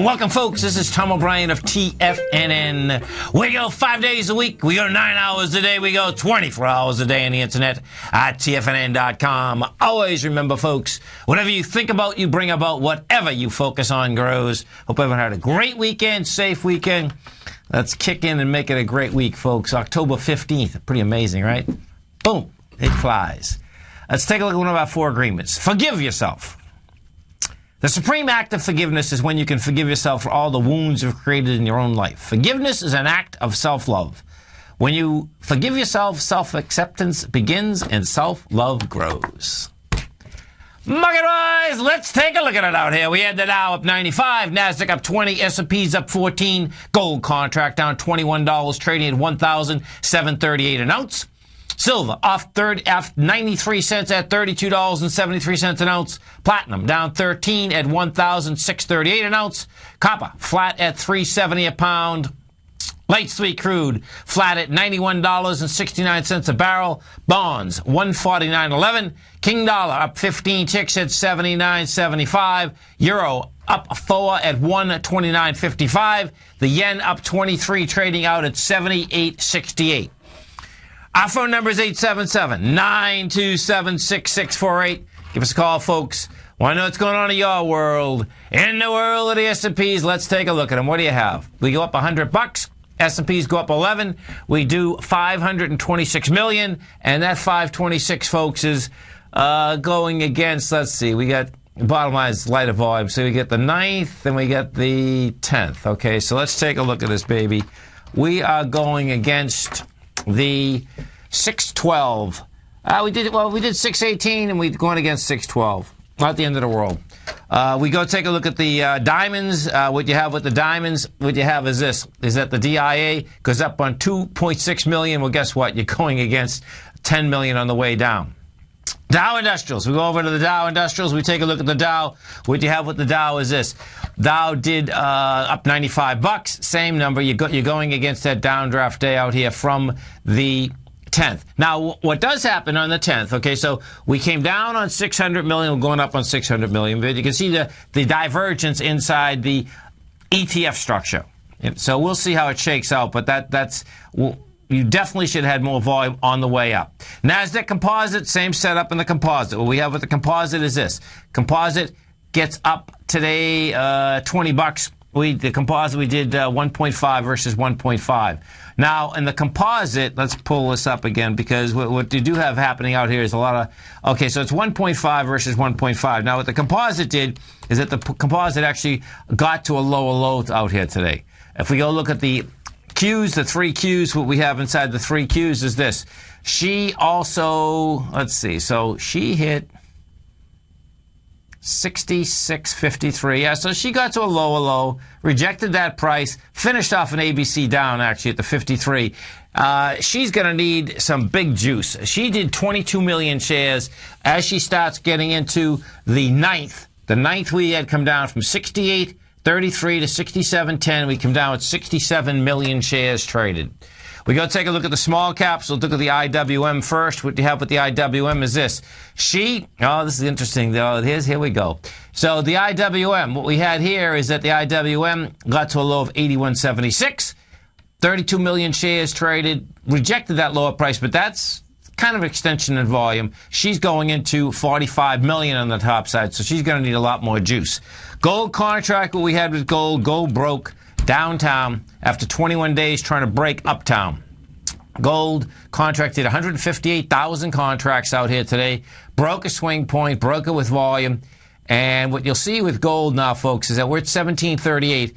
Welcome, folks. This is Tom O'Brien of TFNN. We go 5 days a week. We go 9 hours a day. We go 24 hours a day on the internet at TFNN.com. Always remember, folks, whatever you think about, you bring about. Whatever you focus on grows. Hope everyone had a great weekend, safe weekend. Let's kick in and make it a great week, folks. October 15th. Pretty amazing, right? Boom. It flies. Let's take a look at one of our 4 agreements. Forgive yourself. The supreme act of forgiveness is when you can forgive yourself for all the wounds you've created in your own life. Forgiveness is an act of self-love. When you forgive yourself, self-acceptance begins and self-love grows. Market-wise, let's take a look at it out here. We had the Dow up 95, NASDAQ up 20, S&P's up 14, gold contract down $21, trading at $1,738 an ounce. Silver off 93 cents at $32.73 an ounce. Platinum down 13 at $1,638 an ounce. Copper flat at $3.70 a pound. Light sweet crude flat at $91.69 a barrel. Bonds $149.11. King dollar up 15 ticks at 79.75. Euro up 4 at 129.55. The yen up 23, trading out at 78.68. Our phone number is 877-927-6648. Give us a call, folks. Want to know what's going on in your world? In the world of the S&Ps, let's take a look at them. What do you have? We go up $100. S&Ps go up 11. We do 526 million, and that 526, folks, is going against, let's see, we got, bottom line is lighter volume. So we get the 9th, and we get the 10th. Okay, so let's take a look at this, baby. We are going against the 612. We did 618, and we're going against 612. Not the end of the world. We go take a look at the diamonds. What you have with the diamonds, what you have is this, is that the DIA goes up on 2.6 million. Well, guess what? You're going against 10 million on the way down. Dow Industrials. We go over to the Dow Industrials. We take a look at the Dow. What you have with the Dow is this. Dow did up $95. Same number. You're going against that downdraft day out here from the 10th. Now, what does happen on the 10th, okay, so we came down on 600 million. We're going up on 600 million. But you can see the divergence inside the ETF structure. So we'll see how it shakes out, but that's... You definitely should have had more volume on the way up. NASDAQ Composite, same setup in the Composite. What we have with the Composite is this. Composite gets up today $20. The Composite, we did 1.5 versus 1.5. Now, in the Composite, let's pull this up again, because what you do have happening out here is a lot of... Okay, so it's 1.5 versus 1.5. Now, what the Composite did is that the Composite actually got to a lower low out here today. If we go look at the Qs, the 3 Qs, what we have inside the 3 Qs is this. She also, let's see, so she hit 66.53. Yeah, so she got to a lower low, rejected that price, finished off an ABC down, actually, at the 53. She's going to need some big juice. She did 22 million shares. As she starts getting into the 9th, we had come down from 68.33 to 67.10. We come down with 67 million shares traded. We go take a look at the small caps. We'll look at the IWM first. What you have with the IWM is this. This is interesting, though. Here we go. So the IWM, what we had here is that the IWM got to a low of 81.76. 32 million shares traded. Rejected that lower price, but that's kind of extension in volume. She's going into 45 million on the top side, so she's going to need a lot more juice. Gold contract, what we had with gold broke downtown after 21 days trying to break uptown. Gold contracted 158,000 contracts out here today. Broke a swing point, broke it with volume. And what you'll see with gold now, folks, is that we're at 1738.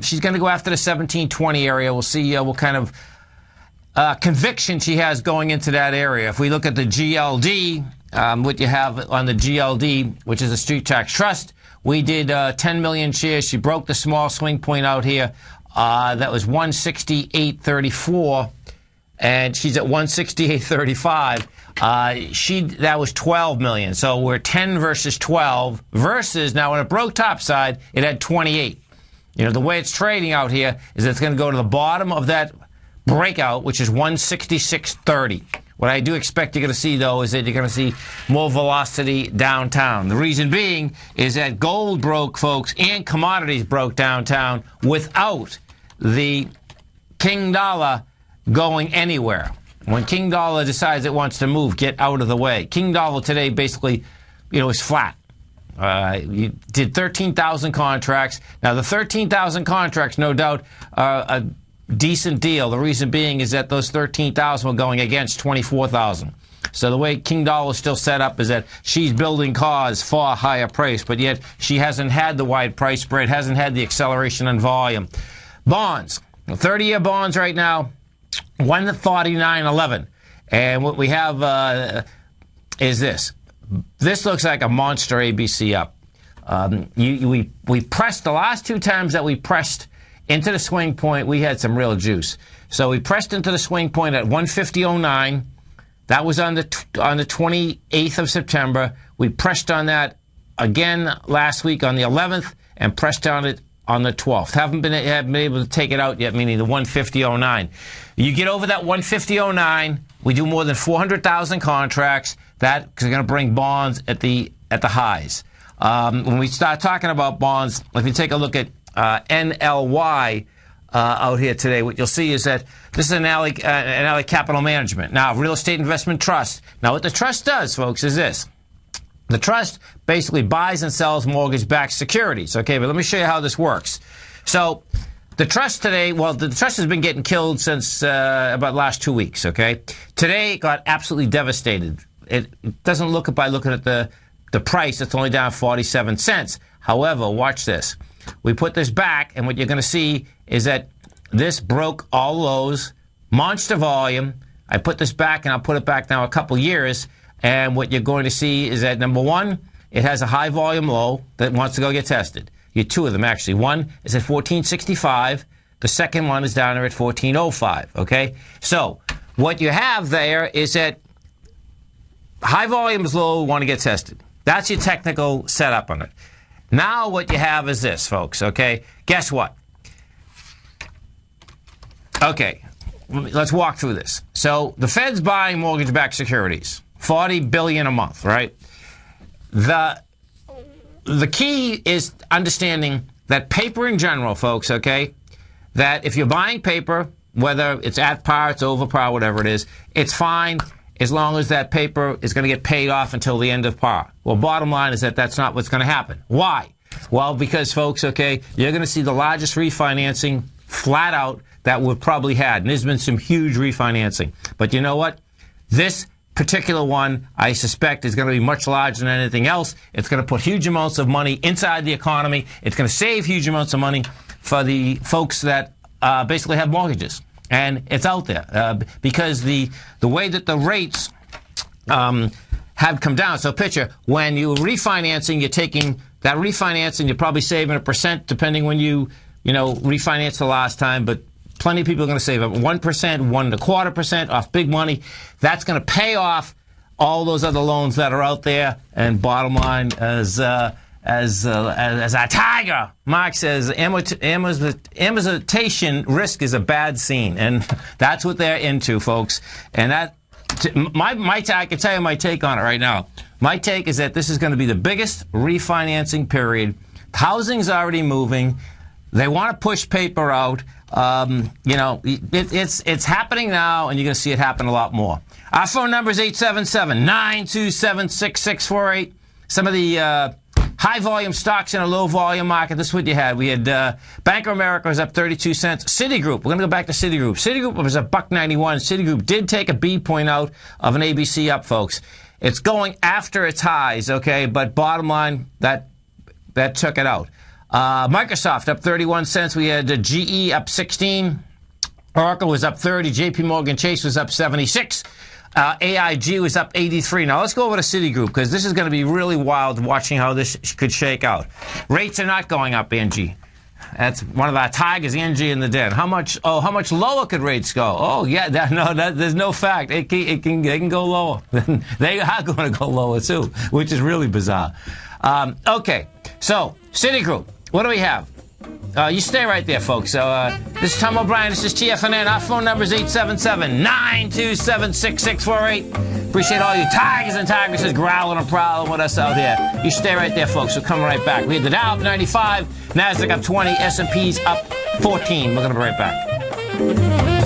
She's going to go after the 1720 area. We'll see what kind of conviction she has going into that area. If we look at the GLD, what you have on the GLD, which is a street tax trust, we did 10 million shares. She broke the small swing point out here. That was 168.34, and she's at 168.35. That was 12 million. So we're 10 versus 12 versus, now when it broke topside, it had 28. The way it's trading out here is it's going to go to the bottom of that breakout, which is 166.30. What I do expect you're going to see, though, is that you're going to see more velocity downtown. The reason being is that gold broke, folks, and commodities broke downtown without the King Dollar going anywhere. When King Dollar decides it wants to move, get out of the way. King Dollar today basically, is flat. You did 13,000 contracts. Now, the 13,000 contracts, no doubt, are a decent deal. The reason being is that those 13,000 were going against 24,000. So the way King Dollar is still set up is that she's building cars for a higher price, but yet she hasn't had the wide price spread, hasn't had the acceleration in volume. Bonds, 30-year bonds right now, 149.11. And what we have is this. This looks like a monster ABC up. We pressed the last two times that we pressed into the swing point, we had some real juice. So we pressed into the swing point at 150.09. That was on the 28th of September. We pressed on that again last week on the 11th and pressed on it on the 12th. Haven't been able to take it out yet, meaning the 150.09. You get over that 150.09, we do more than 400,000 contracts. That's going to bring bonds at the highs. When we start talking about bonds, if you take a look at NLY out here today, what you'll see is that this is an Alley Capital Management. Now, Real Estate Investment Trust. Now, what the trust does, folks, is this. The trust basically buys and sells mortgage-backed securities. Okay, but let me show you how this works. So, the trust today, the trust has been getting killed since about the last 2 weeks, okay? Today, it got absolutely devastated. It doesn't look, by looking at the price, it's only down 47 cents. However, watch this. We put this back, and what you're going to see is that this broke all lows, monster volume. I put this back, and I'll put it back now a couple years, and what you're going to see is that, number one, it has a high volume low that wants to go get tested. You have two of them, actually. One is at 1465. The second one is down there at 1405, okay? So what you have there is that high volume is low, want to get tested. That's your technical setup on it. Now what you have is this, folks, okay? Guess what? Okay, let's walk through this. So the Fed's buying mortgage-backed securities, $40 billion a month, right? The key is understanding that paper in general, folks, okay, that if you're buying paper, whether it's at par, it's over par, whatever it is, it's fine as long as that paper is going to get paid off until the end of par. Well, bottom line is that that's not what's going to happen. Why? Well, because, folks, okay, you're going to see the largest refinancing flat out that we've probably had. And there's been some huge refinancing. But you know what? This particular one, I suspect, is going to be much larger than anything else. It's going to put huge amounts of money inside the economy. It's going to save huge amounts of money for the folks that basically have mortgages. And it's out there because the way that the rates have come down. So picture, when you're refinancing, you're taking that refinancing, you're probably saving 1% depending when you refinance the last time, but plenty of people are going to save 1%, 1.25% off big money. That's going to pay off all those other loans that are out there. And bottom line, as our tiger, Mark says, amortization risk is a bad scene. And that's what they're into, folks. And that, I can tell you my take on it right now. My take is that this is going to be the biggest refinancing period. Housing's already moving. They want to push paper out. It's happening now, and you're going to see it happen a lot more. Our phone number is 877-927-6648. Some of the high-volume stocks in a low-volume market. This is what you had. We had Bank of America was up 32 cents. Citigroup, we're going to go back to Citigroup. Citigroup was up $1.91. Citigroup did take a B point out of an ABC up, folks. It's going after its highs, okay, but bottom line, that took it out. Microsoft up 31 cents. We had GE up 16. Oracle was up 30. JP Morgan Chase was up 76. AIG was up 83. Now let's go over to Citigroup because this is going to be really wild watching how this could shake out. Rates are not going up, Angie. That's one of our tigers, Angie in the den. How much lower could rates go? Oh, yeah, there's no fact. They can go lower. They are going to go lower too, which is really bizarre. Okay, so Citigroup. What do we have? You stay right there, folks. So this is Tom O'Brien. This is TFNN. Our phone number is 877-927-6648. Appreciate all you tigers and tigresses growling and prowling with us out here. You stay right there, folks. We're coming right back. We had the Dow up 95, NASDAQ up 20, S&P's up 14. We're going to be right back.